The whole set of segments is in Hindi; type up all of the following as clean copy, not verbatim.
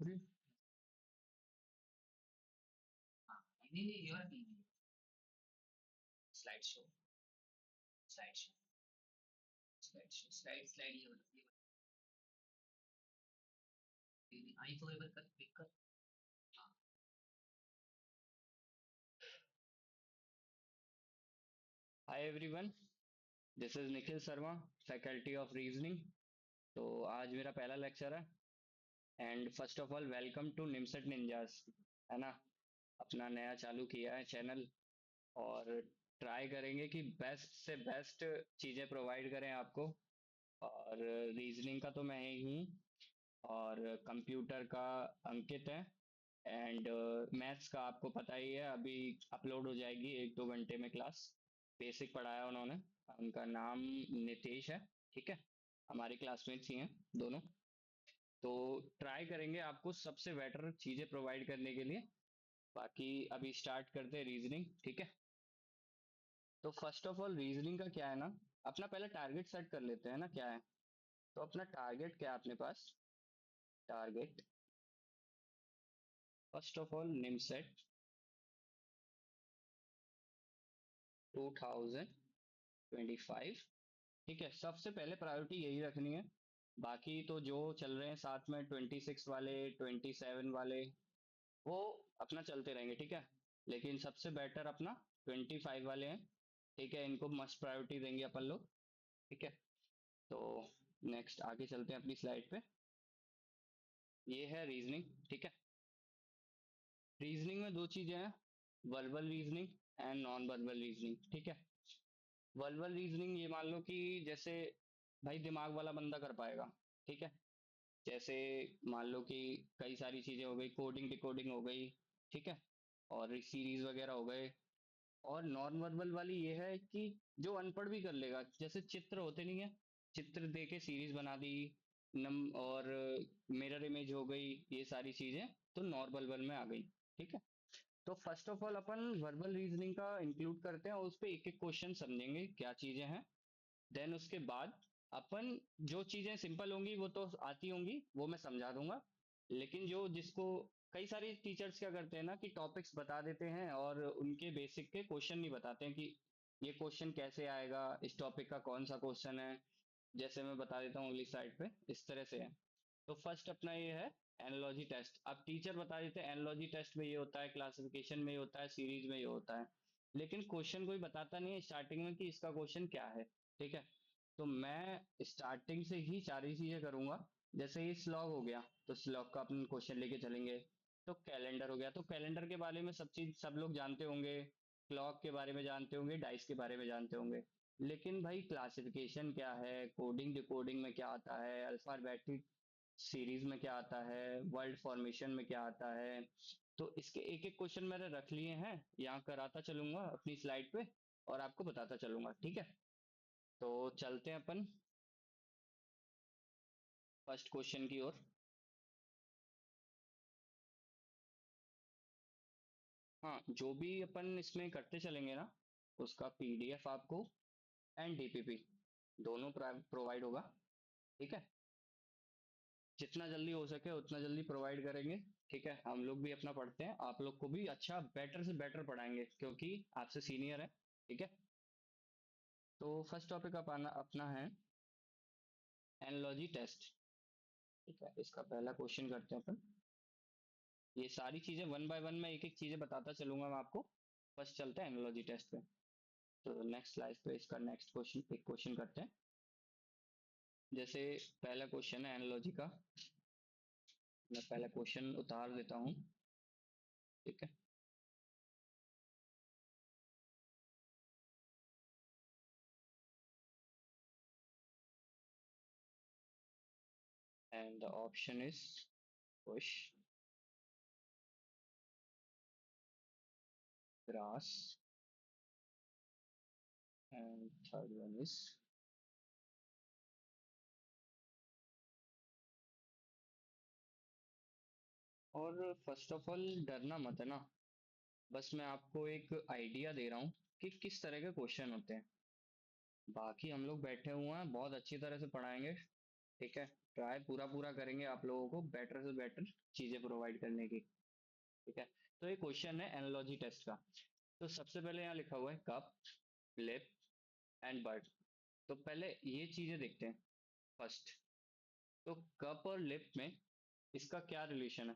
अरे हाँ, नहीं नहीं your slide show slide show slide show slide slide ये आई तो एवर कर क्लिक कर। हाँ। Hi everyone, this is Nikhil Sharma, faculty of reasoning. तो आज मेरा पहला लेक्चर है। And first of all welcome to NIMCET ninjas, है ना। अपना नया चालू किया है चैनल, और ट्राई करेंगे कि बेस्ट से बेस्ट चीज़ें प्रोवाइड करें आपको। और रीजनिंग का तो मैं ही हूँ, और कंप्यूटर का अंकित है। एंड मैथ्स का आपको पता ही है, अभी अपलोड हो जाएगी 1-2 घंटे में क्लास। बेसिक पढ़ाया उन्होंने। उनका नाम नितेश है। ठीक है, हमारे क्लासमेट्स ही हैं दोनों। तो ट्राई करेंगे आपको सबसे बेटर चीज़ें प्रोवाइड करने के लिए। बाकी अभी स्टार्ट करते हैं रीजनिंग, ठीक है। तो फर्स्ट ऑफ ऑल रीजनिंग का क्या है ना, अपना पहले टारगेट सेट कर लेते हैं ना, क्या है। तो अपना टारगेट क्या है अपने पास। Target first of all NIMCET 2025। ठीक है, सबसे पहले प्रायोरिटी यही रखनी है। बाकी तो जो चल रहे हैं साथ में 26 वाले, 27 वाले, वो अपना चलते रहेंगे, ठीक है। लेकिन सबसे बेटर अपना 25 वाले हैं। ठीक है, इनको मस्ट प्रायोरिटी देंगे अपन लोग। ठीक है। तो नेक्स्ट आगे चलते हैं अपनी स्लाइड पे। ये है रीजनिंग, ठीक है। रीजनिंग में दो चीजें हैं, verbal reasoning and non verbal reasoning, ठीक है। वर्बल रीजनिंग ये मान लो कि जैसे भाई दिमाग वाला बंदा कर पाएगा, ठीक है। जैसे मान लो कि कई सारी चीजें हो गई, कोडिंग डिकोडिंग हो गई, ठीक है। और सीरीज वगैरह हो गए। और नॉन वर्बल वाली ये है कि जो अनपढ़ भी कर लेगा, जैसे चित्र होते नहीं है, चित्र दे के सीरीज बना दी। और मिरर इमेज हो गई, ये सारी चीजें तो नॉन वर्बल में आ गई। ठीक है। तो first of all upon verbal reasoning का इंक्लूड करते हैं, और उस पर एक एक क्वेश्चन समझेंगे क्या चीजें हैं। देन उसके बाद अपन जो चीजें सिंपल होंगी वो तो आती होंगी, वो मैं समझा दूंगा। लेकिन जो जिसको कई सारे टीचर्स क्या करते हैं ना कि टॉपिक्स बता देते हैं और उनके बेसिक के क्वेश्चन नहीं बताते हैं कि ये क्वेश्चन कैसे आएगा, इस टॉपिक का कौन सा क्वेश्चन है। जैसे मैं बता देता हूँ अगली साइड पे, इस तरह से है। तो फर्स्ट अपना ये है एनालॉजी टेस्ट। अब टीचर बता देते हैं एनालॉजी टेस्ट में ये होता है, क्लासिफिकेशन में ये होता है, सीरीज में ये होता है। लेकिन क्वेश्चन कोई बताता नहीं है स्टार्टिंग में कि इसका क्वेश्चन क्या है। ठीक है। तो मैं स्टार्टिंग से ही सारी चीजें करूंगा। जैसे ये स्लॉग हो गया, तो स्लॉग का अपन क्वेश्चन लेके चलेंगे। तो कैलेंडर हो गया, तो कैलेंडर के बारे में सब चीज सब लोग जानते होंगे। क्लॉक के बारे में जानते होंगे, डाइस के बारे में जानते होंगे। लेकिन भाई क्लासिफिकेशन क्या है, कोडिंग डिकोडिंग में क्या आता है, अल्फाबेटिक सीरीज में क्या आता है, वर्ल्ड फॉर्मेशन में क्या आता है। तो इसके एक एक क्वेश्चन मैंने रख लिए हैं, यहाँ कराता चलूंगा अपनी स्लाइड पे, और आपको बताता चलूंगा, ठीक है। तो चलते हैं अपन फर्स्ट क्वेश्चन की ओर। हाँ, जो भी अपन इसमें करते चलेंगे ना, उसका पीडीएफ आपको एंड डीपीपी दोनों प्रोवाइड होगा। ठीक है। जितना जल्दी हो सके उतना जल्दी प्रोवाइड करेंगे। ठीक है, हम लोग भी अपना पढ़ते हैं, आप लोग को भी अच्छा बेटर से बेटर पढ़ाएंगे क्योंकि आपसे सीनियर है। ठीक है। तो फर्स्ट टॉपिक अपना अपना है एनालॉजी टेस्ट। ठीक है, इसका पहला क्वेश्चन करते हैं अपन। ये सारी चीजें वन बाय वन मैं एक एक चीजें बताता चलूंगा मैं आपको। फर्स्ट चलते हैं एनालॉजी टेस्ट पे। तो नेक्स्ट स्लाइड पे इसका नेक्स्ट क्वेश्चन एक क्वेश्चन करते हैं। जैसे पहला क्वेश्चन है एनालॉजी का, मैं पहला क्वेश्चन उतार देता हूँ। ठीक है। And the option is Bush, grass, and third one is. और फर्स्ट ऑफ ऑल डरना मत, है ना। बस मैं आपको एक आइडिया दे रहा हूँ कि किस तरह के क्वेश्चन होते हैं। बाकी हम लोग बैठे हुए हैं, बहुत अच्छी तरह से पढ़ाएंगे। ठीक है, ट्राई पूरा पूरा करेंगे आप लोगों को बेटर से बेटर चीजें प्रोवाइड करने की। ठीक है, तो ये क्वेश्चन है एनालॉजी टेस्ट का। तो सबसे पहले यहाँ लिखा हुआ है कप, लिप एंड बर्ड। तो पहले ये चीजें देखते हैं फर्स्ट। तो कप और लिप में इसका क्या रिलेशन है?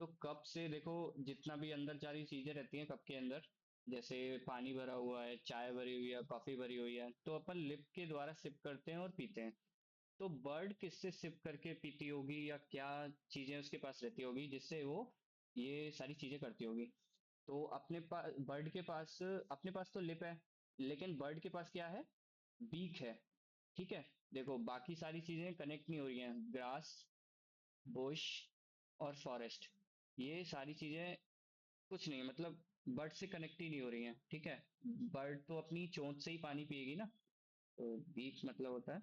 तो कप से देखो, जितना भी अंदर सारी चीजें रहती हैं कप के अंदर, जैसे पानी भरा हुआ है, चाय भरी हुई है, कॉफी भरी हुई है, तो अपन लिप के द्वारा सिप करते हैं और पीते हैं। तो बर्ड किससे सिप करके पीती होगी, या क्या चीजें उसके पास रहती होगी जिससे वो ये सारी चीजें करती होगी? तो अपने पास बर्ड के पास, अपने पास तो लिप है, लेकिन बर्ड के पास क्या है? बीक है। ठीक है, देखो बाकी सारी चीजें कनेक्ट नहीं हो रही हैं, ग्रास, बुश और फॉरेस्ट, ये सारी चीजें कुछ नहीं, मतलब बर्ड से कनेक्ट ही नहीं हो रही हैं। ठीक है, बर्ड तो अपनी चोंच से ही पानी पिएगी ना, तो बीक मतलब होता है।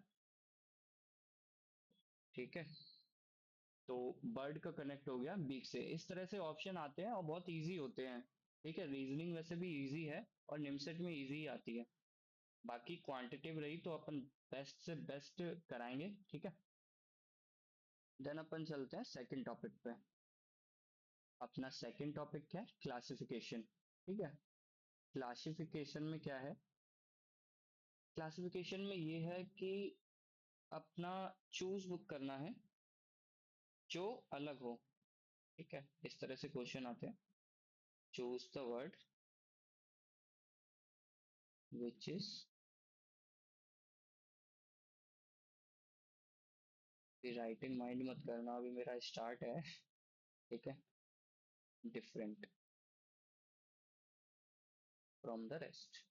ठीक है, तो बर्ड का कनेक्ट हो गया बीक से। इस तरह से ऑप्शन आते हैं और बहुत इजी होते हैं। ठीक है, रीजनिंग वैसे भी इजी है और निमसेट में इजी ही आती है। बाकी क्वांटिटिव रही तो अपन बेस्ट से बेस्ट कराएंगे। ठीक है, देन अपन चलते हैं सेकंड टॉपिक पे। अपना सेकंड टॉपिक क्या है? क्लासिफिकेशन। ठीक है, क्लासिफिकेशन में क्या है? क्लासिफिकेशन में ये है कि अपना चूज बुक करना है जो अलग हो। ठीक है, इस तरह से क्वेश्चन आते हैं। Choose the word which is, writing mind मत करना, अभी मेरा स्टार्ट है। ठीक है, डिफरेंट फ्रॉम द रेस्ट।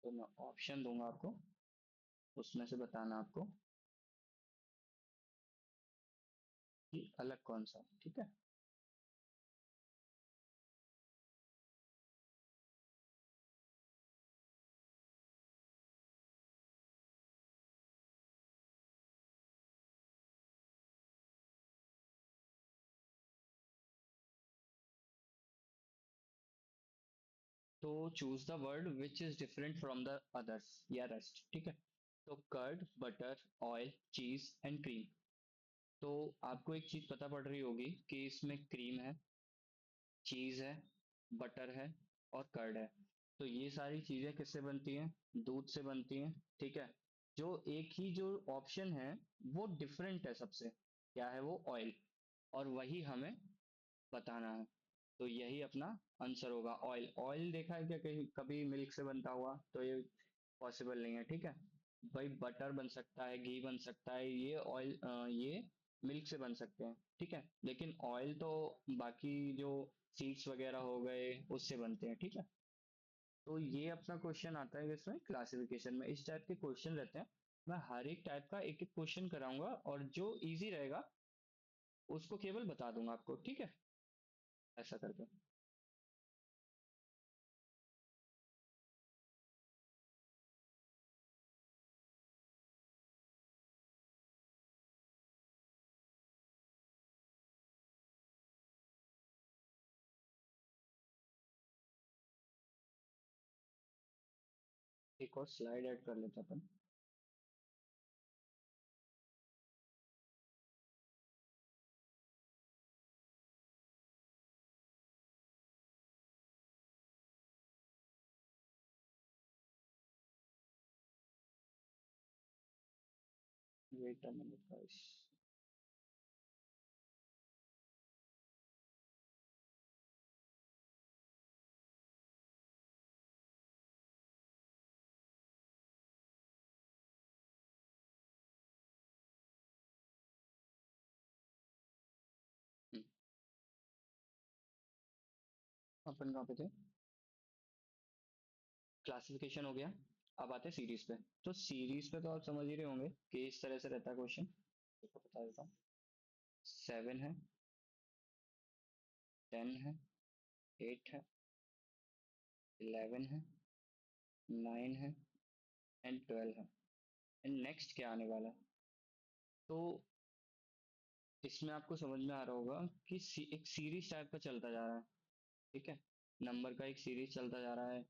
तो मैं ऑप्शन दूंगा आपको, उसमें से बताना आपको कि अलग कौन सा है। ठीक है, तो choose the word which is different from the others या रेस्ट। ठीक है, तो कर्ड, बटर, ऑयल, चीज एंड क्रीम। तो आपको एक चीज पता पड़ रही होगी कि इसमें क्रीम है, चीज है, बटर है और कर्ड है। तो ये सारी चीजें किससे बनती हैं? दूध से बनती हैं। ठीक है, जो एक ही जो ऑप्शन है वो डिफरेंट है सबसे, क्या है वो? ऑयल। और वही हमें बताना है। तो यही अपना आंसर होगा, ऑयल। ऑयल देखा है क्या कहीं कभी मिल्क से बनता हुआ? तो ये पॉसिबल नहीं है। ठीक है भाई, बटर बन सकता है, घी बन सकता है, ये ऑयल, ये मिल्क से बन सकते हैं। ठीक है, लेकिन ऑयल तो बाकी जो सीड्स वगैरह हो गए उससे बनते हैं। ठीक है, तो ये अपना क्वेश्चन आता है इसमें क्लासिफिकेशन में। इस टाइप के क्वेश्चन रहते हैं। मैं हर एक टाइप का एक एक क्वेश्चन कराऊंगा और जो इजी रहेगा उसको केवल बता दूंगा आपको। ठीक है, ऐसा करके। एक और स्लाइड ऐड कर लेते हैं अपन। Wait a minute guys. अपन कहाँ पे थे? क्लासिफिकेशन हो गया। अब आते हैं सीरीज पे। तो सीरीज पे तो आप समझ ही रहे होंगे कि इस तरह से रहता है क्वेश्चन। देखो बता देता हूँ। 7 है, 10 है, 8 है, 11 है, 9 है एंड 12 है। एंड नेक्स्ट क्या आने वाला है? तो इसमें आपको समझ में आ रहा होगा कि एक सीरीज टाइप का चलता जा रहा है। ठीक है, नंबर का एक सीरीज चलता जा रहा है,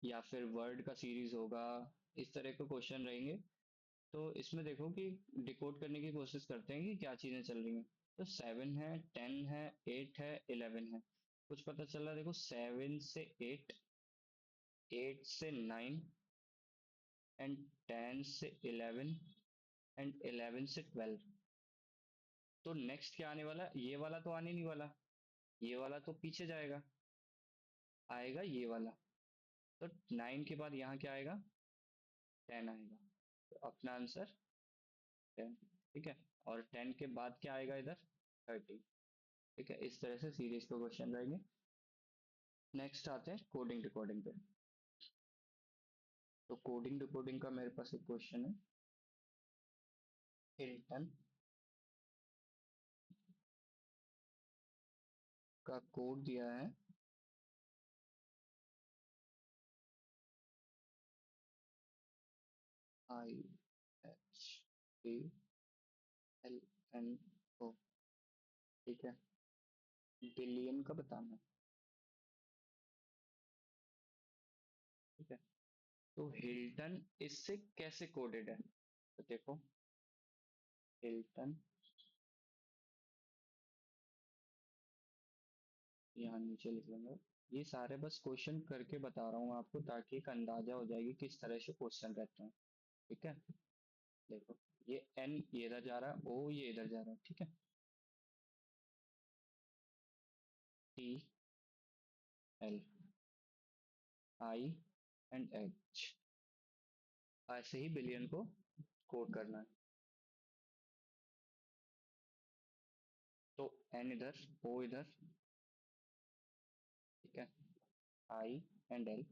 या फिर वर्ड का सीरीज होगा, इस तरह के क्वेश्चन रहेंगे। तो इसमें देखो कि डिकोड करने की कोशिश करते हैं कि क्या चीजें चल रही हैं। तो 7 है, 10 है, 8 है, 11 है। कुछ पता चल रहा है, देखो 7 से 8, 8 से 9 एंड 10 से 11 एंड 11 से 12। तो नेक्स्ट क्या आने वाला, ये वाला तो आने नहीं वाला, ये वाला तो पीछे जाएगा, आएगा ये वाला। तो 9 के बाद यहाँ क्या आएगा, 10 आएगा। तो अपना आंसर 10। ठीक है। और 10 के बाद क्या आएगा इधर, 30। ठीक है, इस तरह से सीरीज के क्वेश्चन रहेंगे। नेक्स्ट आते हैं कोडिंग डिकोडिंग पे। तो कोडिंग डिकोडिंग का मेरे पास एक क्वेश्चन है। हिल्टन का कोड दिया है IHALNO। ठीक है, बिलियन का बताना है। ठीक है, तो हिल्टन इससे कैसे कोडेड है, तो देखो हिल्टन, यहाँ नीचे लिख लेंगे। ये सारे बस क्वेश्चन करके बता रहा हूँ आपको, ताकि एक अंदाजा हो जाएगी किस तरह से क्वेश्चन रहते हैं। ठीक है, देखो ये एन ये इधर जा रहा है, ओ ये इधर जा रहा है। ठीक है, T, L, I and H, ऐसे ही बिलियन को कोड करना है। तो एन इधर, ओ इधर। ठीक है, I and L,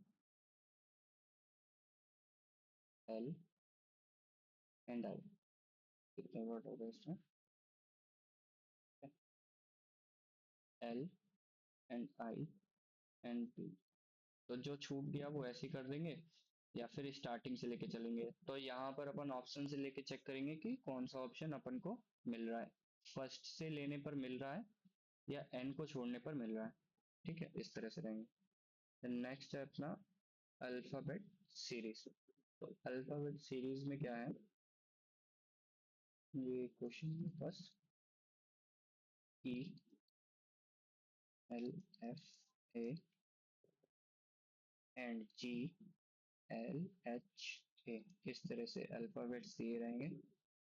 L and I। कितने वर्ड हो गए इसमें, L and I and T। तो जो छूट गया वो ऐसे ही कर देंगे, या फिर स्टार्टिंग से लेके चलेंगे। तो यहाँ पर अपन ऑप्शन से लेके चेक करेंगे कि कौन सा ऑप्शन अपन को मिल रहा है, फर्स्ट से लेने पर मिल रहा है या एन को छोड़ने पर मिल रहा है। ठीक है, इस तरह से रहेंगे। नेक्स्ट है अपना अल्फाबेट सीरीज। तो अल्फाबेट सीरीज में क्या है, ये क्वेश्चन है बस। E, L, F, A and G, L, H, A। इस तरह से अल्फाबेट्स दिए रहेंगे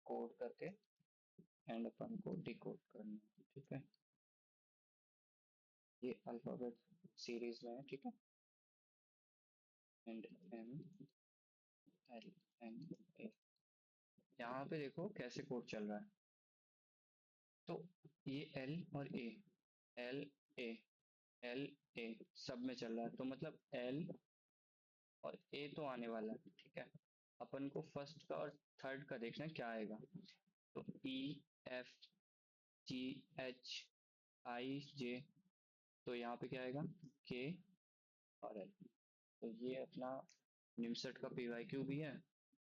कोड करके, एंड अपन को डिकोड करना है। ठीक है, ये अल्फाबेट सीरीज में है। ठीक है, and M, L, N, A। यहाँ पे देखो कैसे कोड चल रहा है। तो ये L और A, L, A, L, A सब में चल रहा है, तो मतलब L और A तो आने वाला है। ठीक है, अपन को फर्स्ट का और थर्ड का देखना है क्या आएगा। तो E, F, G, H, I, J। तो यहाँ पे क्या आएगा, K और L। तो ये अपना निमसेट का PYQ भी है,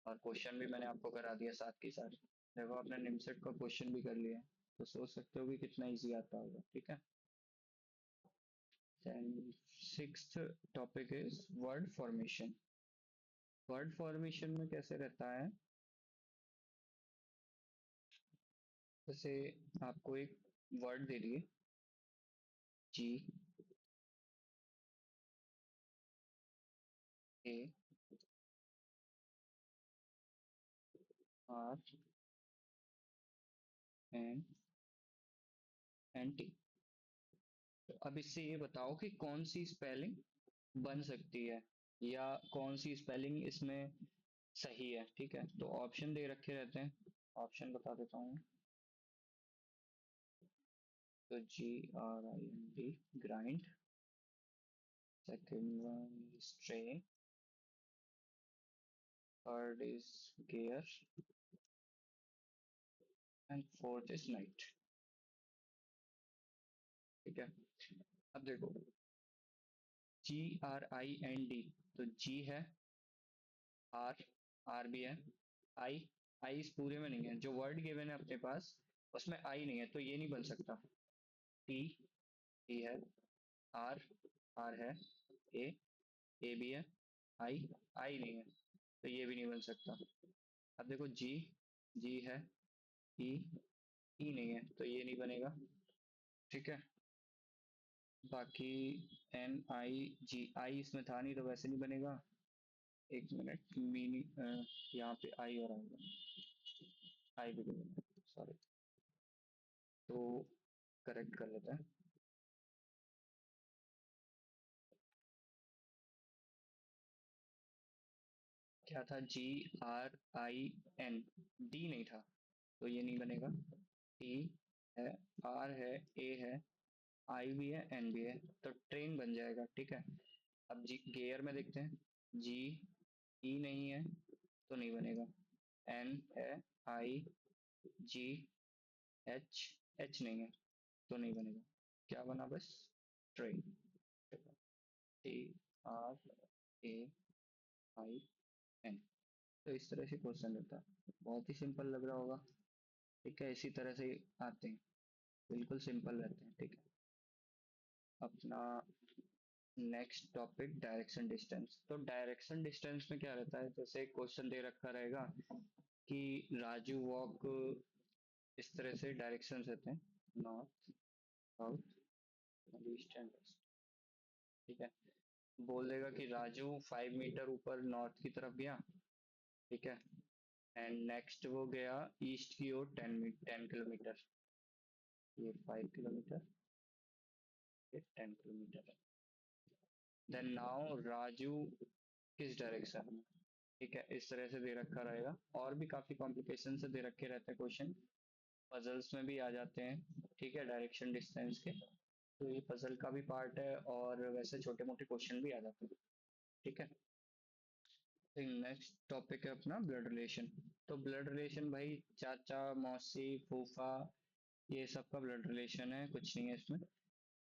और क्वेश्चन भी मैंने आपको करा दिया साथ के साथ। देखो आपने निमसेट का क्वेश्चन भी कर लिया है, तो सोच सकते हो कि कितना इजी आता होगा। ठीक है, then sixth topic is word formation. Word formation में कैसे रहता है, जैसे आपको एक वर्ड दे दिए, GARNT। तो अब इससे ये बताओ कि कौन सी स्पेलिंग बन सकती है, या कौन सी स्पेलिंग इसमें सही है। ठीक है, तो ऑप्शन दे रखे रहते हैं, ऑप्शन बता देता हूँ। तो GRIND, grind. Second one stray, third is gear, and fourth is night. ठीक है, अब देखो GRIND, तो जी है, आर आर भी है, आई आई इस पूरे में नहीं है, जो वर्ड गिवन है अपने पास उसमें आई नहीं है, तो ये नहीं बन सकता। टी टी है, आर आर है, ए ए भी है, आई आई नहीं है, तो ये भी नहीं बन सकता। अब देखो जी, जी है, ई, ई नहीं है तो ये नहीं बनेगा। ठीक है, बाकी एन आई जी, आई इसमें था नहीं तो वैसे नहीं बनेगा। एक मिनट, मीनी यहाँ पे आई और आएगा, आई भी बनेगा, सॉरी। तो करेक्ट कर लेते हैं। क्या था, जी आर आई एन, डी नहीं था तो ये नहीं बनेगा। टी है, आर है, ए है, आई भी है, एन भी है, तो ट्रेन बन जाएगा। ठीक है, अब जी गेयर में देखते हैं। जी, ई नहीं है तो नहीं बनेगा। एन है, आई, जी, एच, एच नहीं है तो नहीं बनेगा। क्या बना bus, train. T R A I N. तो इस तरह से क्वेश्चन होता है, बहुत ही सिंपल लग रहा होगा। ठीक है, इसी तरह से आते हैं, बिल्कुल सिंपल रहते हैं। ठीक है, अपना नेक्स्ट टॉपिक डायरेक्शन डिस्टेंस। तो डायरेक्शन डिस्टेंस में क्या रहता है, जैसे एक क्वेश्चन दे रखा रहेगा कि राजू वॉक, इस तरह से डायरेक्शन रहते हैं, north, south, east and west. ठीक है, बोल देगा कि राजू 5 मीटर ऊपर नॉर्थ की तरफ गया। ठीक है, एंड नेक्स्ट वो गया ईस्ट की ओर 10 किलोमीटर। ये 5 किलोमीटर, ये 10 किलोमीटर। देन नाउ राजू किस डायरेक्शन में। ठीक है, इस तरह से दे रखा रहेगा। और भी काफी कॉम्प्लिकेशन से दे रखे रहते हैं क्वेश्चन, पजल्स में भी आ जाते हैं। ठीक है, डायरेक्शन डिस्टेंस के, तो ये पजल का भी पार्ट है और वैसे छोटे मोटे क्वेश्चन भी आ जाते हैं। ठीक है, नेक्स्ट टॉपिक है अपना ब्लड रिलेशन। तो ब्लड रिलेशन भाई, चाचा, मौसी, फूफा, ये सब का ब्लड रिलेशन है, कुछ नहीं है इसमें।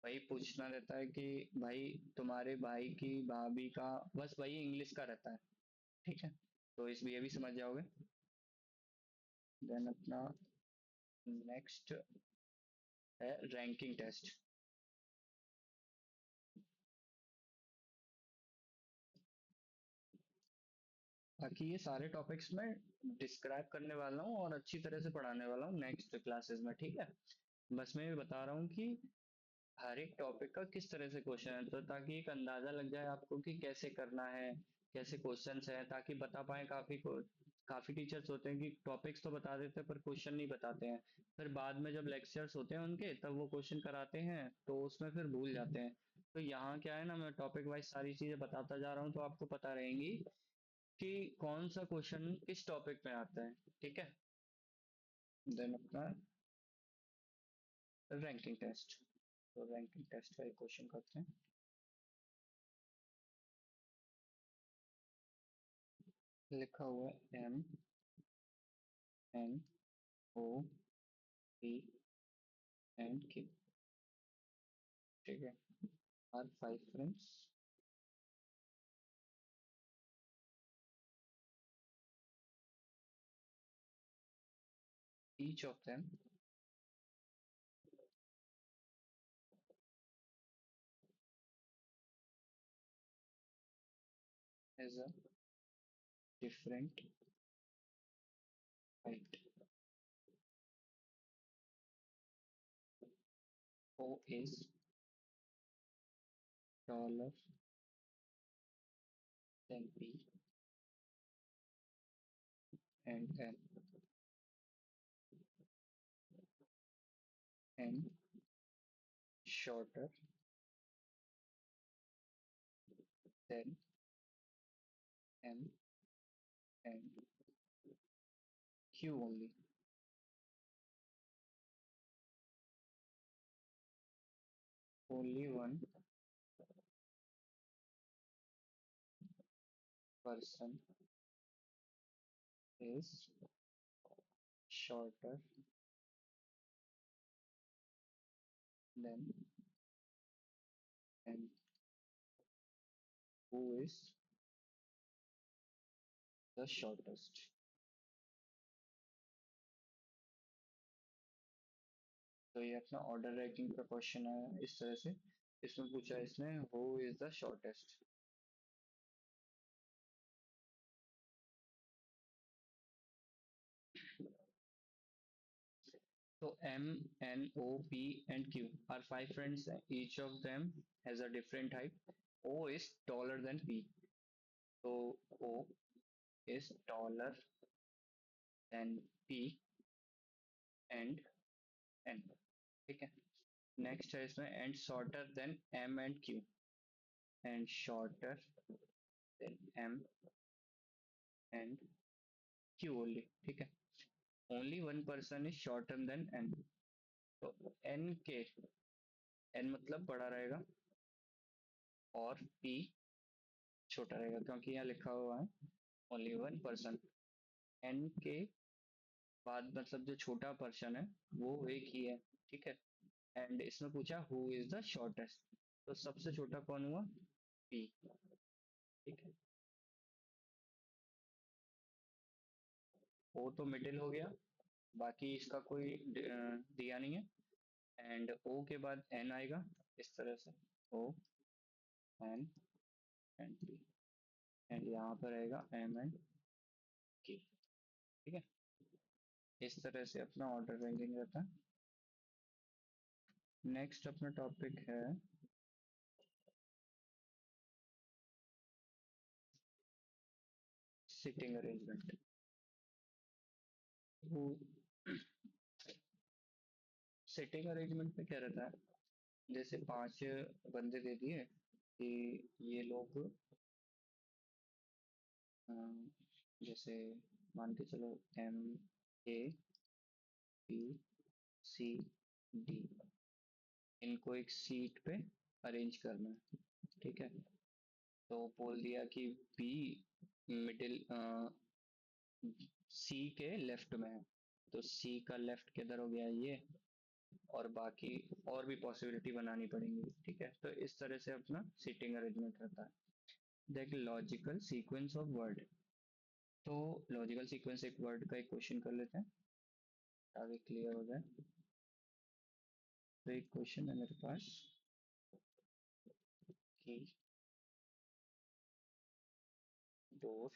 भाई पूछना रहता है कि भाई तुम्हारे भाई की भाभी का, बस वही इंग्लिश का रहता है। ठीक है, तो इस ये भी समझ जाओगे। देन अपना नेक्स्ट है रैंकिंग टेस्ट। बाकी ये सारे टॉपिक्स में डिस्क्राइब करने वाला हूँ और अच्छी तरह से पढ़ाने वाला हूँ नेक्स्ट क्लासेस में। ठीक है, बस मैं ये बता रहा हूँ कि हर एक टॉपिक का किस तरह से क्वेश्चन है, तो ताकि एक अंदाजा लग जाए आपको कि कैसे करना है, कैसे क्वेश्चंस है, ताकि बता पाए। काफी टीचर्स होते हैं कि टॉपिक्स तो बता देते हैं पर क्वेश्चन नहीं बताते हैं। फिर बाद में जब लेक्चर्स होते हैं उनके, तब वो क्वेश्चन कराते हैं तो उसमें फिर भूल जाते हैं। तो यहाँ क्या है ना, मैं टॉपिक वाइज सारी चीजें बताता जा रहा हूँ तो आपको पता रहेंगी कि कौन सा क्वेश्चन किस टॉपिक में आता है। ठीक है, देन अपना रैंकिंग टेस्ट। तो रैंकिंग टेस्ट का एक क्वेश्चन करते हैं। लिखा हुआ है M N O P and Q. ठीक है, are 5 friends, each of them has a different height. O is taller than P and N shorter than M and Q only. Only one person is shorter than and who is the shortest. तो ये अपना ऑर्डर रैंकिंग का क्वेश्चन है इस तरह से। इसमें पूछा है इसने who is the shortest. So M, N, O, P, and Q are five friends. Each of them has a different height. O is taller than P. So O is taller than P and N. ठीक है. नेक्स्ट है इसमें and shorter than M and Q. And shorter than M and Q only. ठीक है. Only one person is shorter than N. तो N के N मतलब बड़ा रहेगा और P छोटा रहेगा क्योंकि यहाँ लिखा हुआ है ओनली वन पर्सन. N के बाद मतलब जो छोटा पर्सन है वो एक ही है. ठीक है. एंड इसमें पूछा हु इज द शॉर्टेस्ट. तो सबसे छोटा कौन हुआ? P. ठीक है. O तो मिडिल हो गया. बाकी इसका कोई दिया नहीं है. एंड O के बाद N आएगा इस तरह से. O N and P. And यहाँ पर रहेगा M एंड K. ठीक है. इस तरह से अपना ऑर्डर रैंकिंग रहता है. नेक्स्ट अपना टॉपिक है सिटिंग अरेंजमेंट. वो सिटिंग अरेंजमेंट में क्या रहता है? जैसे पांच बंदे दे दिए कि ये लोग जैसे मान के चलो M A P C D इनको एक सीट पे अरेंज करना है. ठीक है. तो बोल दिया कि बी मिडिल सी के लेफ्ट में है. तो सी का लेफ्ट किधर हो गया? ये. और बाकी और भी पॉसिबिलिटी बनानी पड़ेंगी. ठीक है. तो इस तरह से अपना सीटिंग अरेंजमेंट रहता है. देख लॉजिकल सीक्वेंस ऑफ वर्ड. तो लॉजिकल सीक्वेंस एक वर्ड का एक क्वेश्चन कर लेते हैं ताकि क्लियर हो जाए. तो एक क्वेश्चन है मेरे पास कि door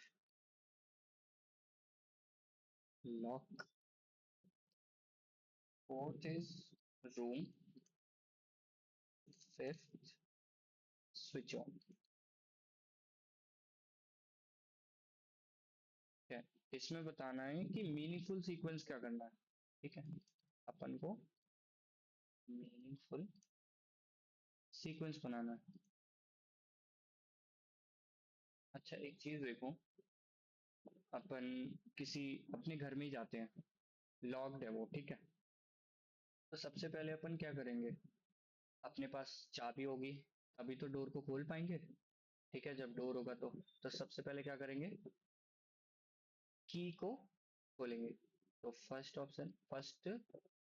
lock, fourth is room, fifth switch on. ठीक है. इसमें बताना है कि मीनिंगफुल सीक्वेंस क्या करना है. ठीक है. अपन को मीनिंगफुल सीक्वेंस बनाना है. अच्छा एक चीज देखो. अपन किसी अपने घर में ही जाते हैं. लॉक्ड है वो. ठीक है. तो सबसे पहले अपन क्या करेंगे? अपने पास चाबी होगी अभी तो डोर को खोल पाएंगे. ठीक है. जब डोर होगा तो सबसे पहले क्या करेंगे? की को खोलेंगे. तो फर्स्ट ऑप्शन फर्स्ट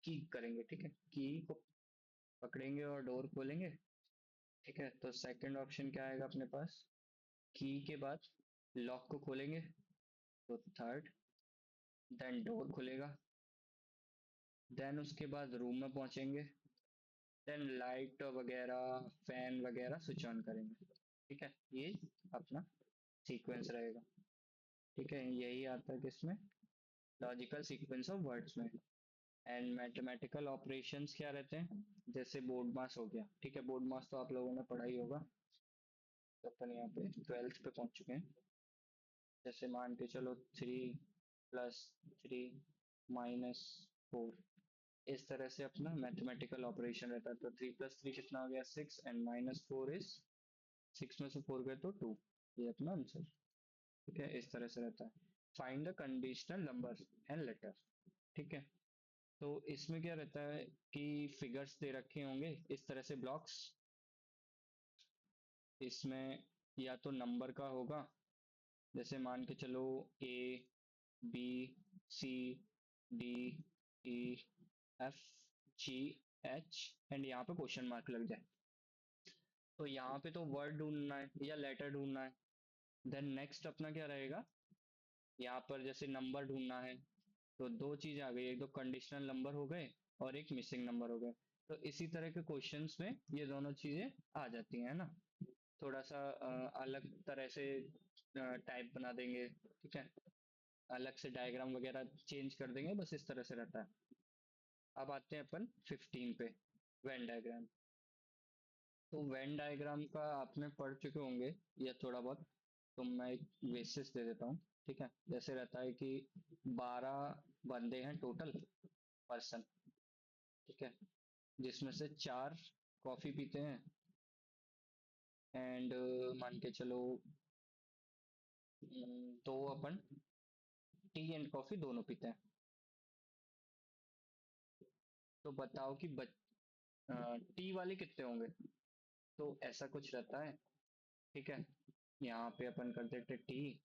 की करेंगे. ठीक है. की को पकड़ेंगे और डोर खोलेंगे. ठीक है. तो सेकंड ऑप्शन क्या आएगा अपने पास? की के बाद लॉक को खोलेंगे. तो थर्ड देन डोर खुलेगा. देन उसके बाद रूम में पहुंचेंगे. देन लाइट वगैरह फैन वगैरह स्विच ऑन करेंगे. ठीक है. ये अपना सीक्वेंस रहेगा. ठीक है. यही आता है किसमें? लॉजिकल सीक्वेंस ऑफ वर्ड्स में. एंड मैथमेटिकल ऑपरेशंस क्या रहते हैं? जैसे बोर्ड मास हो गया. ठीक है. बोर्ड मास तो आप लोगों ने पढ़ा ही होगा. तो अपन यहाँ पे 12th पे पहुंच चुके हैं. जैसे मान के चलो 3 + 3 - 4 इस तरह से अपना मैथमेटिकल ऑपरेशन रहता है. तो 3 + 3 कितना हो गया? 6 एंड -4 इज 6 में से 4 गए तो 2. ये अपना आंसर. ठीक है. इस तरह से रहता है. Find the conditional number and later. ठीक है. तो इसमें क्या रहता है कि फिगर्स दे रखे होंगे इस तरह से ब्लॉक्स. इसमें या तो नंबर का होगा. जैसे मान के चलो A B C D E F G H and यहाँ पे क्वेश्चन मार्क लग जाए. तो यहाँ पे तो वर्ड ढूंढना है या लेटर ढूंढना है. देन नेक्स्ट अपना क्या रहेगा? यहाँ पर जैसे नंबर ढूंढना है. तो दो चीज आ गई. एक तो कंडीशनल नंबर हो गए और एक मिसिंग नंबर हो गए. तो इसी तरह के क्वेश्चंस में ये दोनों चीजें आ जाती हैं ना. थोड़ा सा अलग तरह से टाइप बना देंगे. ठीक है. अलग से डायग्राम वगैरह चेंज कर देंगे. बस इस तरह से रहता है. अब आते हैं अपन 15 पे, वेन डायग्राम। तो वेन डायग्राम का आपने पढ़ चुके होंगे या थोड़ा बहुत, तो मैं एक बेसिस दे देता हूँ। ठीक है, जैसे रहता है कि 12 बंदे हैं टोटल पर्सन। ठीक है, जिसमें से 4 कॉफी पीते हैं एंड मान के चलो दो अपन टी एंड कॉफी दोनों पीते हैं। तो बताओ कि टी वाले कितने होंगे। तो ऐसा कुछ रहता है। ठीक है, यहाँ पे अपन कर देते टी,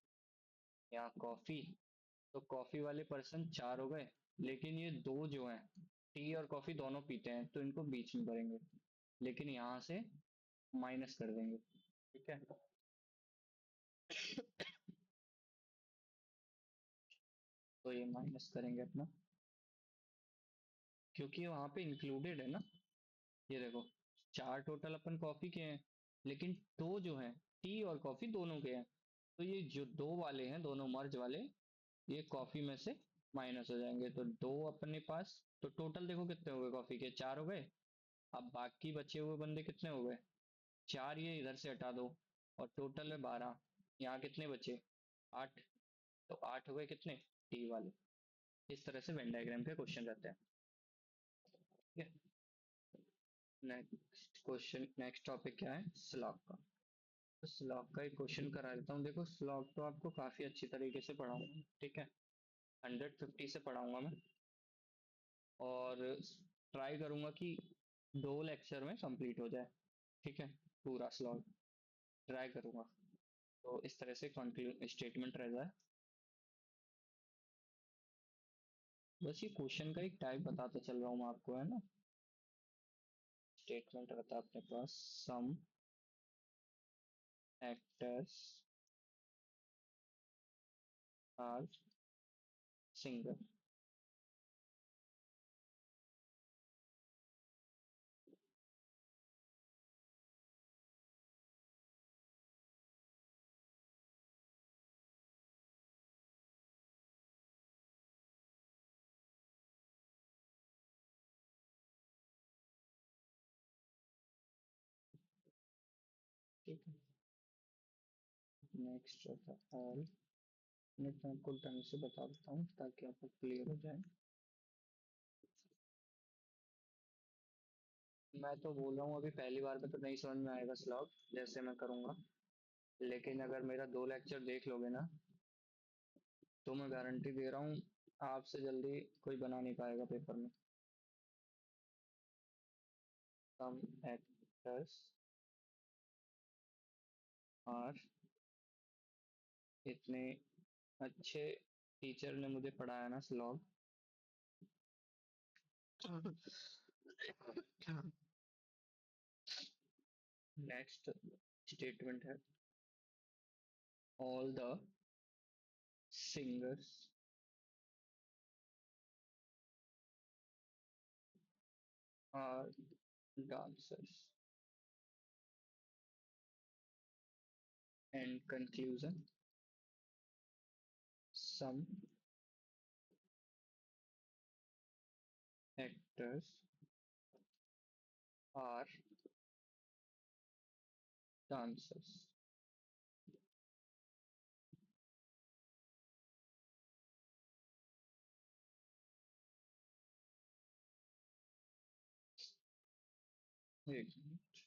यहाँ कॉफी। तो कॉफी वाले पर्सन 4 हो गए, लेकिन ये दो जो हैं टी और कॉफी दोनों पीते हैं, तो इनको बीच में करेंगे, लेकिन यहाँ से माइनस कर देंगे। ठीक है, तो ये माइनस करेंगे अपना, क्योंकि वहां पे इंक्लूडेड है ना। ये देखो, 4 टोटल अपन कॉफी के हैं, लेकिन दो जो हैं टी और कॉफी दोनों के हैं। तो ये जो दो वाले हैं दोनों मर्ज वाले, ये कॉफी में से माइनस हो जाएंगे, तो दो अपने पास। तो टोटल देखो कितने हो गए, कॉफी के 4 हो गए। अब बाकी बचे हुए बंदे कितने हो गए, 4 ये इधर से हटा दो, और टोटल है 12। यहाँ कितने बचे, 8। तो 8 हो गए कितने, टी वाले। इस तरह से वेन डायग्राम के क्वेश्चन रहते हैं। ठीक है, नेक्स्ट क्वेश्चन, नेक्स्ट टॉपिक क्या है, स्लॉग का। तो स्लॉग का एक क्वेश्चन करा देता हूँ। देखो, स्लॉग तो आपको काफी अच्छी तरीके से पढ़ाऊंगा। ठीक है, 150 से पढ़ाऊंगा मैं, और ट्राई करूंगा कि 2 लेक्चर में कंप्लीट हो जाए। ठीक है, पूरा स्लॉग ट्राई करूंगा। तो इस तरह से कंक्लूड स्टेटमेंट रह जाए। बस ये क्वेश्चन का एक टाइप बताता चल रहा हूँ मैं आपको, है ना। स्टेटमेंट रहता है अपने पास, सम एक्टर्स आर सिंगर। ठीक है, नेक्स्ट रहता है ऑल। मैं आपको ढंग से बता देता हूँ ताकि आपको क्लियर हो जाए। मैं तो बोल रहा हूँ अभी पहली बार में तो नहीं समझ में आएगा स्लॉग जैसे मैं करूँगा, लेकिन अगर मेरा 2 लेक्चर देख लोगे ना, तो मैं गारंटी दे रहा हूँ आपसे जल्दी कोई बना नहीं पाएगा पेपर में। सम एक्टर्स आर, इतने अच्छे टीचर ने मुझे पढ़ाया ना स्लॉग। नेक्स्ट स्टेटमेंट है, all the singers are dancers, and conclusion, some actors are dancers। एक मिनट,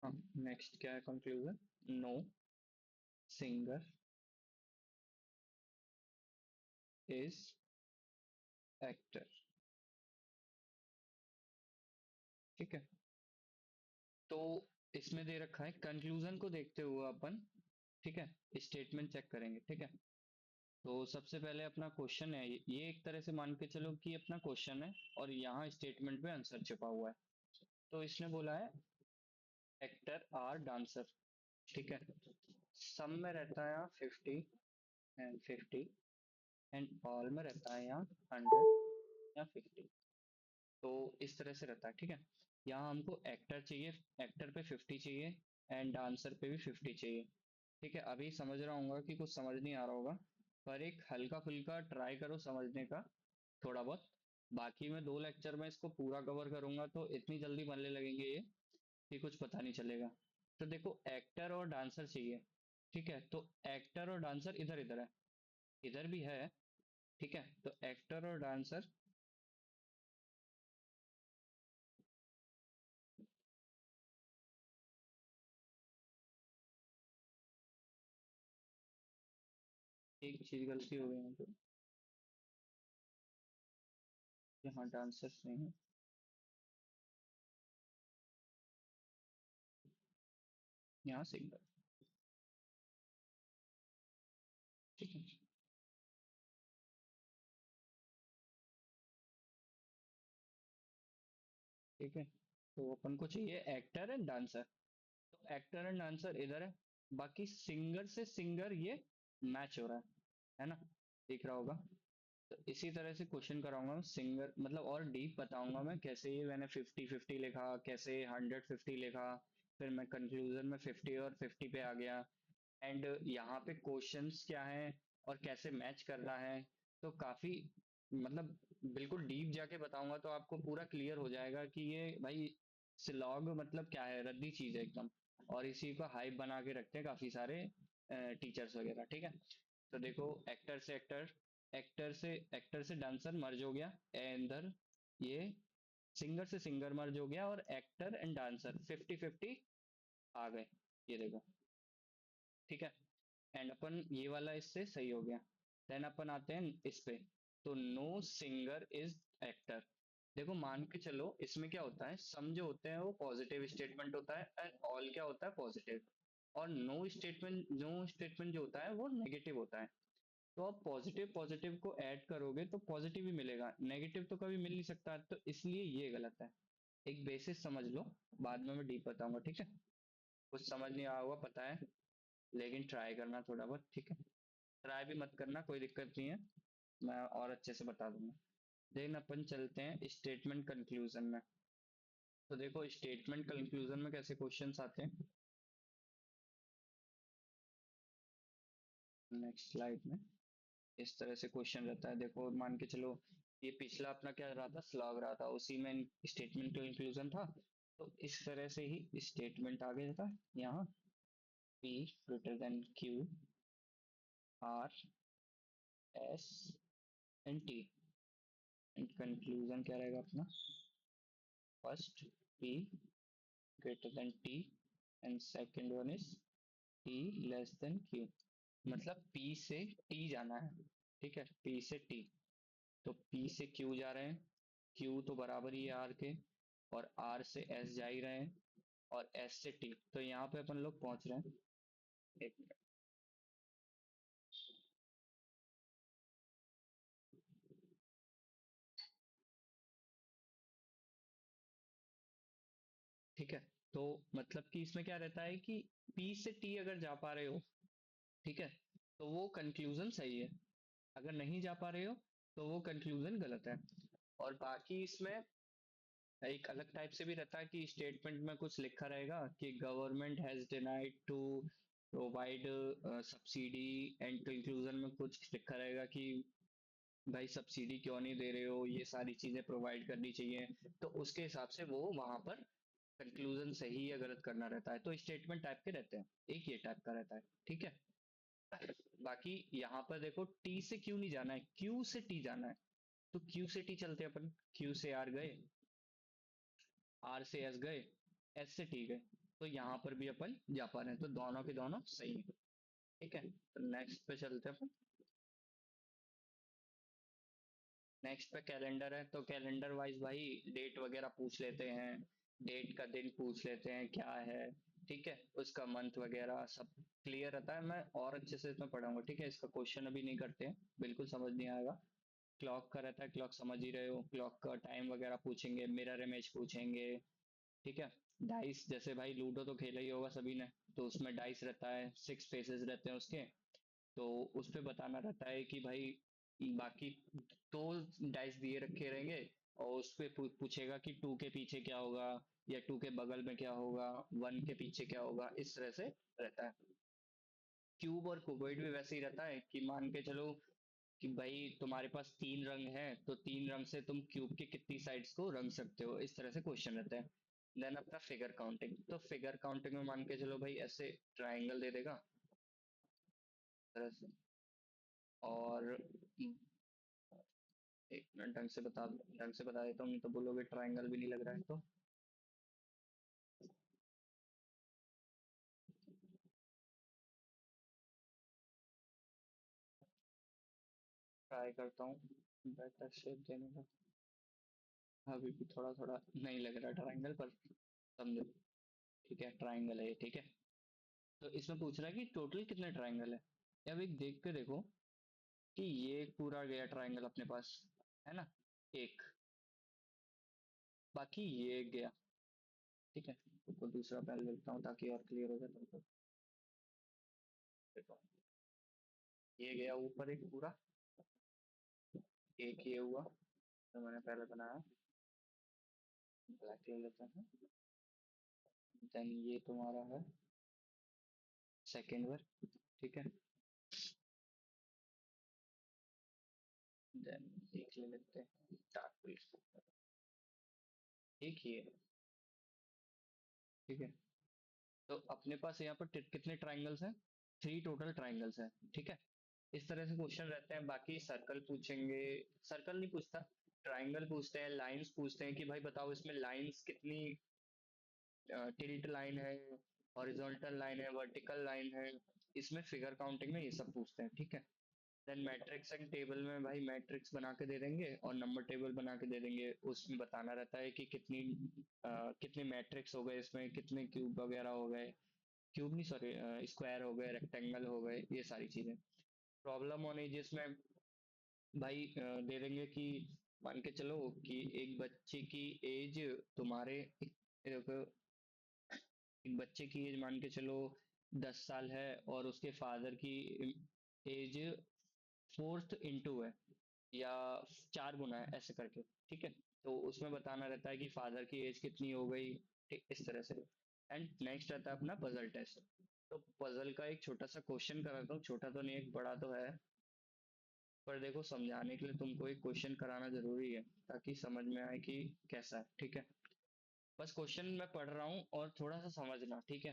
हाँ, नेक्स्ट क्या है conclusion, no singer is actor. ठीक है, तो इसमें दे रखा है कंक्लूजन को देखते हुए अपन, ठीक है, स्टेटमेंट चेक करेंगे। ठीक है, तो सबसे पहले अपना क्वेश्चन है, ये एक तरह से मान के चलो कि अपना क्वेश्चन है, और यहाँ स्टेटमेंट में आंसर छुपा हुआ है। तो इसने बोला है एक्टर आर डांसर। ठीक है, सम में रहता है यहाँ 50 एंड 50, एंड ऑल में रहता है यहाँ 100 या 50। तो इस तरह से रहता है। ठीक है, यहाँ हमको एक्टर चाहिए, एक्टर पे 50 चाहिए, एंड डांसर पे भी 50 चाहिए। ठीक है, अभी समझ रहा हूँ कि कुछ समझ नहीं आ रहा होगा, पर एक हल्का फुल्का ट्राई करो समझने का, थोड़ा बहुत। बाकी मैं 2 लेक्चर में इसको पूरा कवर करूंगा तो इतनी जल्दी बनने लगेंगे ये कि कुछ पता नहीं चलेगा। तो देखो एक्टर और डांसर चाहिए, ठीक है, तो एक्टर और डांसर इधर इधर है, इधर भी है, ठीक है, तो एक्टर और डांसर, एक चीज गलती हो गई यहाँ पे, यहाँ डांसर्स नहीं है, यहाँ सिंगर, ठीक है, ठीक है, तो अपन को चाहिए एक्टर एंड डांसर, तो एक्टर एंड डांसर इधर है, बाकी सिंगर से सिंगर ये मैच हो रहा है ना, दिख रहा होगा। तो इसी तरह से क्वेश्चन कराऊंगा सिंगर, मतलब और डीप बताऊंगा मैं कैसे ये मैंने 50-50 लिखा, कैसे 150 लिखा, फिर मैं कंक्लूजन में 50 और 50 पे आ गया, एंड यहाँ पे क्वेश्चंस क्या है और कैसे मैच करना है। तो काफी, मतलब बिल्कुल डीप जाके बताऊंगा तो आपको पूरा क्लियर हो जाएगा कि ये भाई स्लॉग मतलब क्या है, रद्दी चीज है एकदम। और इसी को हाइप बना के रखते हैं काफी सारे टीचर्स वगैरह, ठीक है। तो देखो एक्टर से एक्टर, एक्टर से डांसर मर्ज हो गया, एंड ये सिंगर से सिंगर मर्ज हो गया, और एक्टर एंड डांसर 50-50 आ गए, ये देखो, ठीक है। एंड अपन ये वाला इससे सही हो गया। देन अपन आते हैं इस पे, तो नो सिंगर इज एक्टर। देखो मान के चलो इसमें क्या होता है, सम जो होते हैं वो पॉजिटिव स्टेटमेंट होता है, एंड ऑल क्या होता है, पॉजिटिव। और नो स्टेटमेंट जो होता है वो नेगेटिव होता है। तो आप पॉजिटिव पॉजिटिव को ऐड करोगे तो पॉजिटिव ही मिलेगा, नेगेटिव तो कभी मिल नहीं सकता, तो इसलिए ये गलत है। एक बेसिस समझ लो, बाद में मैं डीप बताऊंगा, ठीक है। कुछ समझ नहीं आया होगा पता है, लेकिन ट्राई करना थोड़ा बहुत, ठीक है। ट्राई भी मत करना, कोई दिक्कत नहीं है, मैं और अच्छे से बता दूंगा। देन अपन चलते हैं स्टेटमेंट कंक्लूजन में। तो देखो स्टेटमेंट कंक्लूजन में कैसे क्वेश्चंस आते हैं, नेक्स्ट स्लाइड में इस तरह से क्वेश्चन रहता है। देखो मान के चलो ये पिछला अपना क्या रहा था, स्लॉग रहा था, उसी में स्टेटमेंट कंक्लूजन था। तो इस तरह से ही स्टेटमेंट आ गया था यहाँ, P greater than Q, R, S and T, and conclusion क्या रहेगा अपना, first P greater than T and second one is T less than Q। मतलब P से T जाना है, ठीक है, P से T, तो P से Q जा रहे हैं, Q तो बराबर ही है R के, और R से S जा ही रहे हैं, और S से T, तो यहाँ पे अपन लोग पहुंच रहे हैं। एक मिनट, ठीक है। तो मतलब कि इसमें क्या रहता है कि P से T अगर जा पा रहे हो, ठीक है, तो वो कंक्लूजन सही है, अगर नहीं जा पा रहे हो तो वो कंक्लूजन गलत है। और बाकी इसमें एक अलग टाइप से भी रहता है कि स्टेटमेंट में कुछ लिखा रहेगा कि government has denied to provide subsidy, and conclusion में कुछ लिखा रहेगा कि भाई सब्सिडी क्यों नहीं दे रहे हो, ये सारी चीजें प्रोवाइड करनी चाहिए। तो उसके हिसाब से वो वहां पर कंक्लूजन सही या गलत करना रहता है। तो स्टेटमेंट टाइप के रहते हैं, एक ये टाइप का रहता है, ठीक है। बाकी यहाँ पर देखो टी से क्यू नहीं जाना है, क्यू से टी जाना है, तो क्यू से टी चलते हैं अपन, क्यू से आर गए, आर से एस गए, एस से टी गए, तो यहाँ पर भी अपन जा पा रहे हैं, तो दोनों के दोनों सही है, ठीक है। तो नेक्स्ट पे चलते हैं अपन। नेक्स्ट पे कैलेंडर है, तो कैलेंडर वाइज भाई डेट वगैरह पूछ लेते हैं, डेट का दिन पूछ लेते हैं क्या है, ठीक है, उसका मंथ वगैरह सब क्लियर रहता है। मैं और अच्छे से इसमें पढ़ाऊंगा, ठीक है, इसका क्वेश्चन अभी नहीं करते हैं, बिल्कुल समझ नहीं आएगा। क्लॉक का रहता है, क्लॉक समझ ही रहे हो, क्लॉक का टाइम वगैरह पूछेंगे, मिरर इमेज पूछेंगे, ठीक है। डाइस, जैसे भाई लूडो तो खेला ही होगा सभी ने, तो उसमें डाइस रहता है, 6 फेसेस रहते हैं उसके, तो उस पे बताना रहता है कि भाई बाकी दो डाइस दिए रखे रहेंगे, और उस पे पूछेगा कि 2 के पीछे क्या होगा, या 2 के बगल में क्या होगा, 1 के पीछे क्या होगा, इस तरह से रहता है। क्यूब और क्यूबॉइड भी वैसे ही रहता है कि मान के चलो कि भाई तुम्हारे पास 3 रंग हैं तो 3 रंग से तुम क्यूब के कितनी साइड्स को रंग सकते हो, इस तरह से क्वेश्चन रहता है। देन अपना फिगर काउंटिंग, तो फिगर काउंटिंग में मान के चलो भाई ऐसे ट्राइंगल दे देगा इस तरह से। और एक मिनट ढंग से बता देता हूँ, नहीं तो बोलोगे ट्राइंगल भी नहीं लग रहा है। तो ट्राई करता हूँ बेटर शेप देने का। अभी भी थोड़ा थोड़ा नहीं लग रहा ट्राइंगल, पर समझो। ठीक है, ट्राइंगल है ये, ठीक है। तो इसमें पूछ रहा है कि टोटल कितने ट्राइंगल है। अब एक देख के देखो कि ये एक पूरा गया ट्राइंगल अपने पास, है ना, एक, बाकी ये एक गया। ठीक है, तो दूसरा पहले लिखता हूँ ताकि और क्लियर हो जाए तुमको। देखो, ये गया ऊपर एक पूरा, एक ये हुआ तो मैंने पहले बनाया, ब्लैक ले लेते हैं। देन ये तुम्हारा है सेकेंड वर्ड, ठीक है। देन एक ले लेते हैं डार्क ब्लू, एक ही है, ठीक है। तो अपने पास यहाँ पर कितने ट्राइंगल्स हैं, 3 टोटल ट्राइंगल्स हैं, ठीक है। इस तरह से क्वेश्चन रहते हैं। बाकी सर्कल पूछेंगे, सर्कल नहीं पूछता, ट्राइंगल पूछते हैं, लाइंस पूछते हैं कि भाई बताओ इसमें लाइंस कितनी, टिल्ट लाइन है, हॉरिजॉन्टल लाइन है, वर्टिकल लाइन है। इसमें फिगर काउंटिंग में ये सब पूछते हैं, ठीक है। देन मैट्रिक्स एंड टेबल में भाई मैट्रिक्स बना के दे देंगे और नंबर टेबल बना के दे देंगे, उसमें बताना रहता है कि कितने मैट्रिक्स हो गए, इसमें कितने क्यूब वगैरह हो गए, क्यूब नहीं सॉरी, स्क्वायर हो गए, रेक्टेंगल हो गए, ये सारी चीजें। प्रॉब्लम होने जिसमें भाई दे देंगे कि मान के चलो कि एक बच्चे की एज तुम्हारे एक एक बच्चे की एज मान के चलो 10 साल है और उसके फादर की एज फोर्थ इंटू है, या 4 गुना है ऐसे करके, ठीक है। तो उसमें बताना रहता है कि फादर की एज कितनी हो गई, ठीक इस तरह से। एंड नेक्स्ट रहता है अपना पजल टेस्ट। तो पजल का एक छोटा सा क्वेश्चन कराता हूँ, छोटा तो नहीं एक बड़ा तो है, पर देखो समझाने के लिए तुमको एक क्वेश्चन कराना जरूरी है ताकि समझ में आए कि कैसा है, ठीक है। बस क्वेश्चन मैं पढ़ रहा हूँ और थोड़ा सा समझना, ठीक है।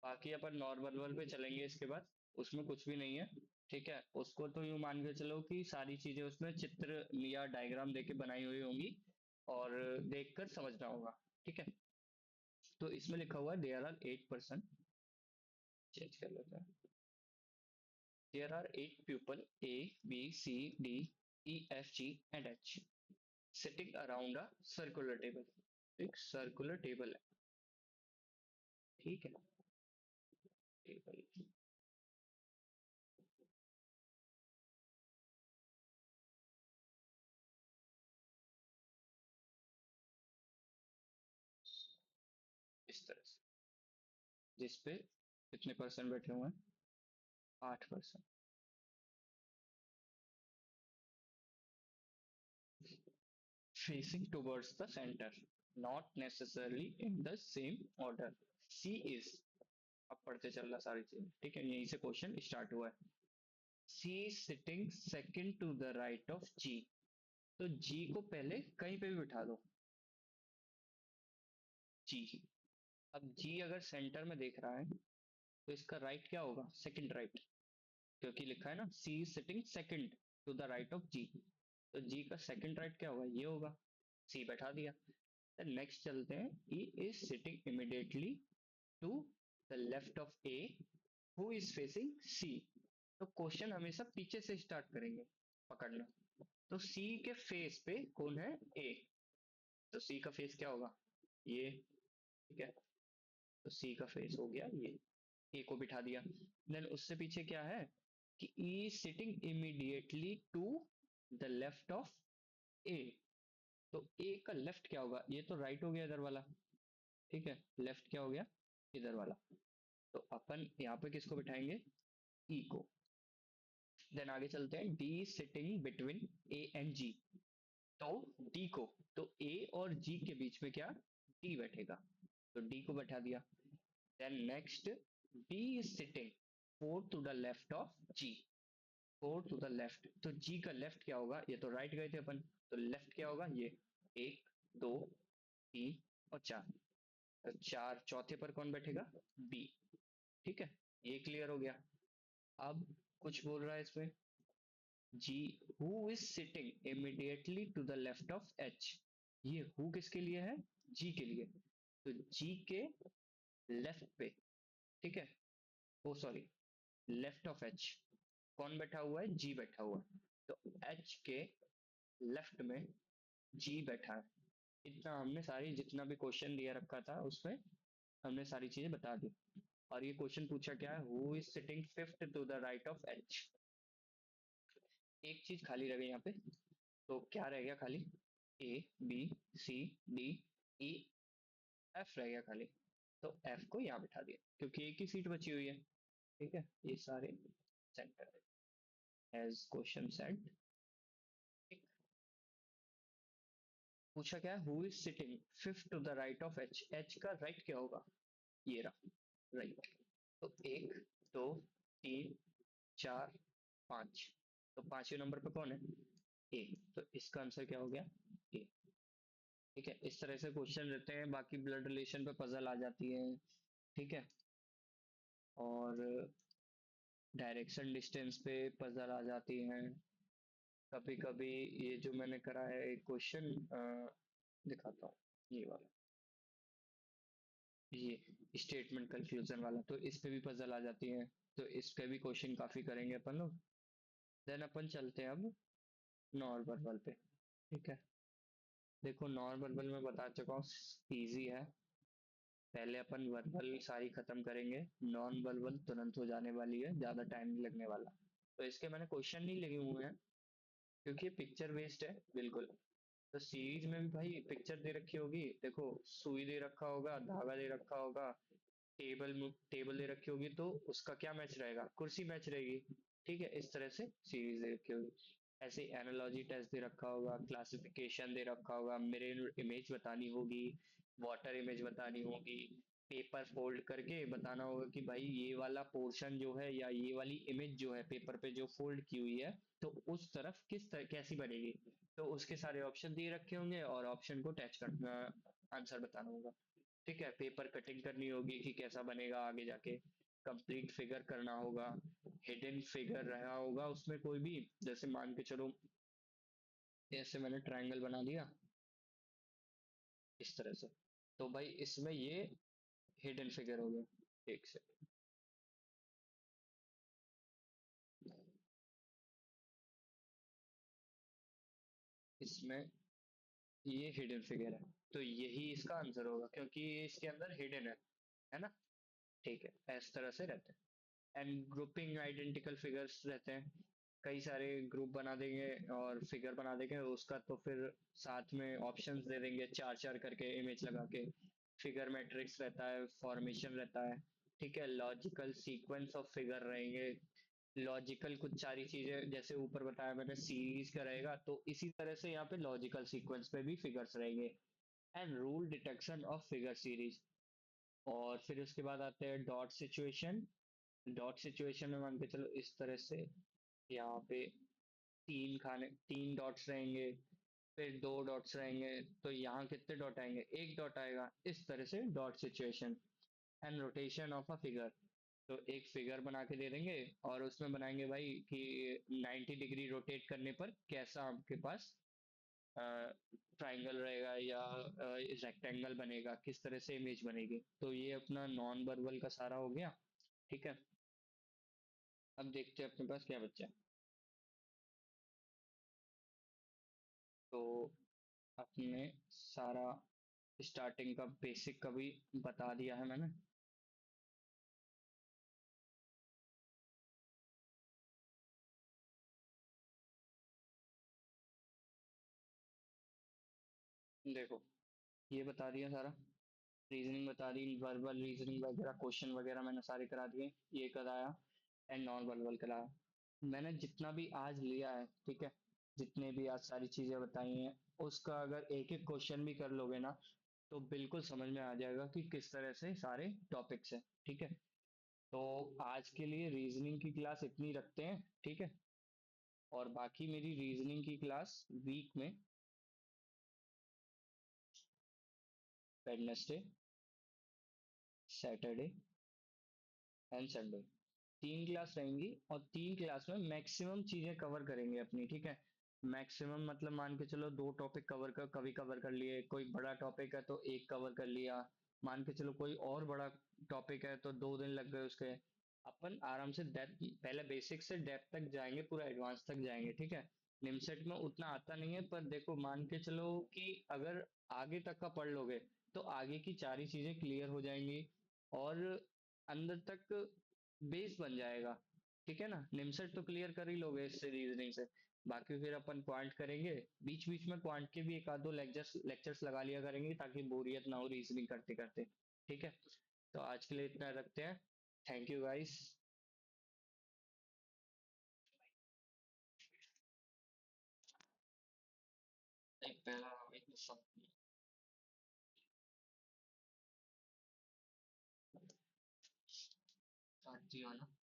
बाकी अपन नॉर्मल पे चलेंगे इसके बाद, उसमें कुछ भी नहीं है, ठीक है। उसको तो यूं मान के चलो कि सारी चीजें उसमें चित्र या डायग्राम देके बनाई हुई होंगी और देखकर समझना होगा, ठीक है। तो इसमें लिखा हुआ है देयर आर 8%, चेंज कर लेते हैं। There are 8 people A B C D E F G and H sitting around a circular table, एक सर्कुलर टेबल है, ठीक है। टेबल इस तरह से, जिसपे कितने परसेंट बैठे हुए हैं, 8%। facing towards the center, not necessarily in the same order. C is, अब पढ़ते चल रहा सारी चीज, ठीक है, यहीं से क्वेश्चन स्टार्ट हुआ है। C is sitting second to the right of G, तो G को पहले कहीं पे भी बिठा दो, G। अब G अगर सेंटर में देख रहा है तो इसका राइट क्या होगा, सेकंड राइट, क्योंकि लिखा है ना C is sitting second to the right of G, तो G का सेकंड राइट क्या होगा, ये होगा। C बैठा दिया। नेक्स्ट चलते हैं, E is sitting immediately to the left of A who is facing C, तो क्वेश्चन हमेशा पीछे से स्टार्ट करेंगे, पकड़ना। तो C के फेस पे कौन है, A, तो C का फेस क्या होगा, ये, ठीक है। तो C का फेस हो गया ये, A को बिठा दिया। देन उससे पीछे क्या है कि E sitting immediately to the left of A, तो A का लेफ्ट क्या होगा, ये तो राइट हो गया इधर वाला, ठीक है। लेफ्ट क्या हो गया, इधर वाला। तो अपन यहाँ पे किसको बिठाएंगे, E को। देन आगे चलते हैं, D sitting between A and G, तो डी को, तो ए और जी के बीच में क्या, डी बैठेगा, तो डी को बैठा दिया। Then next, B is sitting four to the left of G, 4 to the left, तो जी का लेफ्ट क्या होगा, ये तो राइट गए थे अपन, तो लेफ्ट क्या होगा, ये 1 2 3 और 4, तो 4 चौथे पर कौन बैठेगा, बी। ठीक है, ये क्लियर हो गया। अब कुछ बोल रहा है इसमें, G who is sitting immediately to the left of H, ये हु किसके लिए है, जी के लिए, तो जी के लेफ्ट पे, ठीक है, ओ सॉरी, लेफ्ट ऑफ एच कौन बैठा हुआ है, जी बैठा हुआ है, तो एच के लेफ्ट में जी बैठा है। इतना हमने सारी जितना भी क्वेश्चन दिया रखा था उसमें हमने सारी चीजें बता दी। और ये क्वेश्चन पूछा क्या है, who is sitting fifth to the right of H. एक चीज खाली रह गई यहाँ पे, तो क्या रह गया खाली, A B C D E F रह गया खाली, तो एफ को यहाँ बिठा दिया क्योंकि एक ही सीट बची हुई है। ठीक है, ये सारे सेंटर एज क्वेश्चन सेट। पूछा क्या है, who is sitting fifth to the right of H, H का राइट क्या होगा, ये रहा राइट, तो 1 2 3 4 5, तो पांचवें नंबर पे कौन है, ए, तो इसका आंसर क्या हो गया, ए। ठीक है, इस तरह से क्वेश्चन रहते हैं, बाकी ब्लड रिलेशन पे पजल आ जाती है। ठीक है, और डायरेक्शन डिस्टेंस पे पजल आ जाती हैं कभी कभी। ये जो मैंने करा है एक क्वेश्चन दिखाता हूँ, ये वाला, ये स्टेटमेंट कंक्लूजन वाला, तो इस पे भी पजल आ जाती है, तो इस पे भी क्वेश्चन काफी करेंगे अपन लोग। देन अपन चलते हैं अब नॉन वर्बल पे। ठीक है, देखो नॉन वर्बल में बता चुका हूँ, इजी है। पहले अपन वर्बल सारी खत्म करेंगे, नॉन वर्बल तुरंत हो जाने वाली है, ज्यादा टाइम नहीं लगने वाला। तो इसके मैंने क्वेश्चन नहीं लगे हुए हैं क्योंकि पिक्चर बेस्ड है बिल्कुल। तो सीरीज में भी भाई पिक्चर दे रखी होगी, देखो सुई दे रखा होगा, धागा दे रखा होगा, टेबल टेबल दे रखी होगी, तो उसका क्या मैच रहेगा, कुर्सी मैच रहेगी। ठीक है, इस तरह से सीरीज दे रखी होगी। ऐसे एनालॉजी टेस्ट दे रखा होगा, क्लासिफिकेशन दे रखा होगा, मिरर इमेज बतानी होगी, वाटर इमेज बतानी होगी, पेपर फोल्ड करके बताना होगा कि भाई ये वाला पोर्शन जो है या ये वाली इमेज जो है पेपर पे जो फोल्ड की हुई है, तो उस तरफ कैसी बनेगी। तो उसके सारे ऑप्शन दिए रखे होंगे और ऑप्शन को अटैच करना, आंसर बताना होगा। ठीक है, पेपर कटिंग करनी होगी कि कैसा बनेगा आगे जाके, कंप्लीट फिगर करना होगा, हिडन फिगर रहा होगा उसमें कोई भी, जैसे मान के चलो ऐसे मैंने ट्रायंगल बना दिया इस तरह से, तो भाई इसमें ये हिडन फिगर हो गया। एक से, इसमें ये हिडन फिगर है, तो यही इसका आंसर होगा क्योंकि ये इसके अंदर हिडन है ना। ठीक है, इस तरह से रहते हैं। एंड ग्रुपिंग आइडेंटिकल फिगर्स रहते हैं, कई सारे ग्रुप बना देंगे और फिगर बना देंगे उसका, तो फिर साथ में ऑप्शंस दे देंगे चार चार करके इमेज लगा के। फिगर मैट्रिक्स रहता है, फॉर्मेशन रहता है। ठीक है, लॉजिकल सीक्वेंस ऑफ फिगर रहेंगे, लॉजिकल कुछ सारी चीजें जैसे ऊपर बताया मैंने सीरीज का रहेगा, तो इसी तरह से यहाँ पे लॉजिकल सीक्वेंस पे भी फिगर्स रहेंगे। And rule detection of figure series. और फिर उसके बाद आते हैं डॉट सिचुएशन। डॉट सिचुएशन में मान के चलो इस तरह से यहाँ पे तीन डॉट्स रहेंगे, फिर दो डॉट्स रहेंगे, तो यहाँ कितने डॉट आएंगे, एक डॉट आएगा, इस तरह से dot situation. And rotation of a figure, तो एक फिगर बना के दे देंगे और उसमें बनाएंगे भाई कि 90 डिग्री रोटेट करने पर कैसा आपके पास ट्राइंगल रहेगा या रेक्टेंगल बनेगा, किस तरह से इमेज बनेगी। तो ये अपना नॉन वर्बल का सारा हो गया। ठीक है, अब देखते हैं अपने पास क्या बचा है। तो अपने सारा स्टार्टिंग का बेसिक का भी बता दिया है मैंने। देखो ये बता दिया सारा, रीजनिंग बता दी, वर्बल रीजनिंग वगैरह क्वेश्चन वगैरह मैंने सारे करा दिए, ये कराया, एंड नॉन वर्बल कराया। मैंने जितना भी आज लिया है, ठीक है, जितने भी आज सारी चीजें बताई हैं, उसका अगर एक एक क्वेश्चन भी कर लोगे ना, तो बिल्कुल समझ में आ जाएगा कि किस तरह से सारे टॉपिक्स हैं। ठीक है, तो आज के लिए रीजनिंग की क्लास इतनी रखते हैं। ठीक है, और बाकी मेरी रीजनिंग की क्लास वीक में Wednesday, Saturday and Sunday, 3 class रहेंगी और 3 क्लास में मैक्सिमम चीजें कवर करेंगे अपनी, ठीक है। मैक्सिमम मतलब मान के चलो 2 टॉपिक कभी कवर कर लिए, कोई बड़ा टॉपिक है तो एक कवर कर लिया, मान के चलो कोई और बड़ा टॉपिक है तो 2 दिन लग गए उसके। अपन आराम से डेप्थ, पहले बेसिक से डेप्थ तक जाएंगे, पूरा एडवांस तक जाएंगे, ठीक है। निमसेट में उतना आता नहीं है, पर देखो मान के चलो कि अगर आगे तक का पढ़ लोगे तो आगे की 4 ही चीजें क्लियर हो जाएंगी और अंदर तक बेस बन जाएगा, ठीक है ना। निमसेट तो क्लियर कर ही लोगे इससे, रीजनिंग से। बाकी फिर अपन क्वांट करेंगे, बीच बीच में क्वांट के भी एक आध दो लेक्चर्स लेक्चर्स लगा लिया करेंगे ताकि बोरियत ना हो रीजनिंग करते करते, ठीक है। तो आज के लिए इतना रखते हैं। Thank you guys. एक पहला एक सब काट दिया ना।